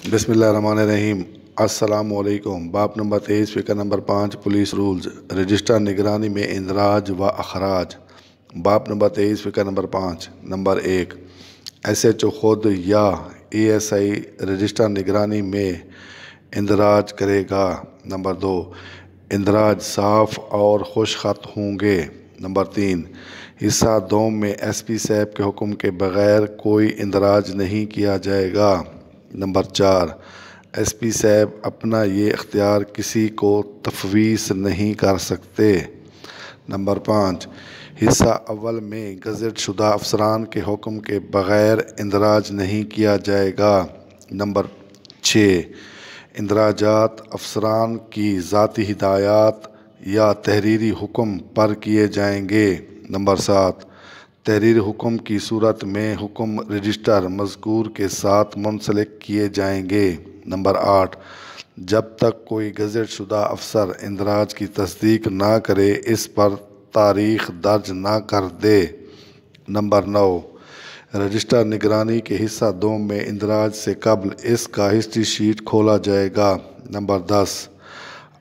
بسم اللہ الرحمن الرحیم۔ السلام علیکم۔ باب نمبر 23 فقہ نمبر 5 پولیس رولز رجسٹر نگرانی میں اندراج و اخراج۔ باب نمبر 23 فقہ نمبر 5 نمبر 1 ایس ایچ او خود یا اے ایس آئی رجسٹر نگرانی میں اندراج کرے گا۔ نمبر 2 اندراج صاف اور خوش خط ہوں گے۔ نمبر 3 حصہ دوم میں ایس پی صاحب کے حکم کے بغیر کوئی اندراج نہیں کیا جائے گا۔ نمبر 4 ایس پی صاحب اپنا یہ اختیار کسی کو تفویض نہیں کر سکتے۔ نمبر 5 حصہ اول میں گزٹ شدہ افسران کے حکم کے بغیر اندراج نہیں کیا جائے گا۔ نمبر 6 اندراجات افسران کی ذاتی ہدایات یا تحریری حکم پر کیے جائیں گے۔ نمبر 7 تحریر حکم کی صورت میں حکم رجسٹر مذکور کے ساتھ منسلک کیے جائیں گے۔ نمبر 8 جب تک کوئی گزٹ شدہ افسر اندراج کی تصدیق نہ کرے اس پر تاریخ درج نہ کر دے۔ نمبر 9 رجسٹر نگرانی کے حصہ دوم میں اندراج سے قبل اس کا ہسٹری شیٹ کھولا جائے گا۔ نمبر 10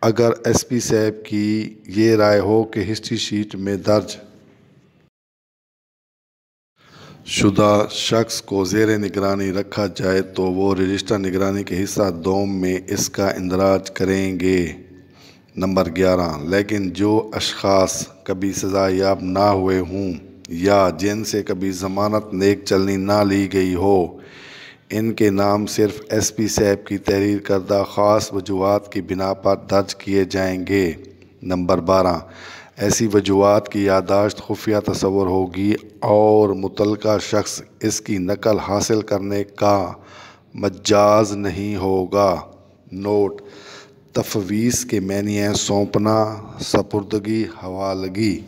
اگر ایس پی صاحب کی یہ رائے ہو کہ ہسٹری شیٹ میں درج شدہ شخص کو زیر نگرانی رکھا جائے تو وہ رجسٹر نگرانی کے حصہ دوم میں اس کا اندراج کریں گے۔ نمبر 11 لیکن جو اشخاص کبھی سزا یاب نہ ہوئے ہوں یا جن سے کبھی ضمانت نیک چلنی نہ لی گئی ہو ان کے نام صرف ایس پی صاحب کی تحریر کردہ خاص وجوہات کی بنا پر درج کیے جائیں گے۔ نمبر 12 ایسی وجوہات کی یادداشت خفیہ تصور ہوگی اور متعلقہ شخص اس کی نقل حاصل کرنے کا مجاز نہیں ہوگا۔ نوٹ: تفویض کے معنی ہیں سونپنا، سپردگی، حوالگی۔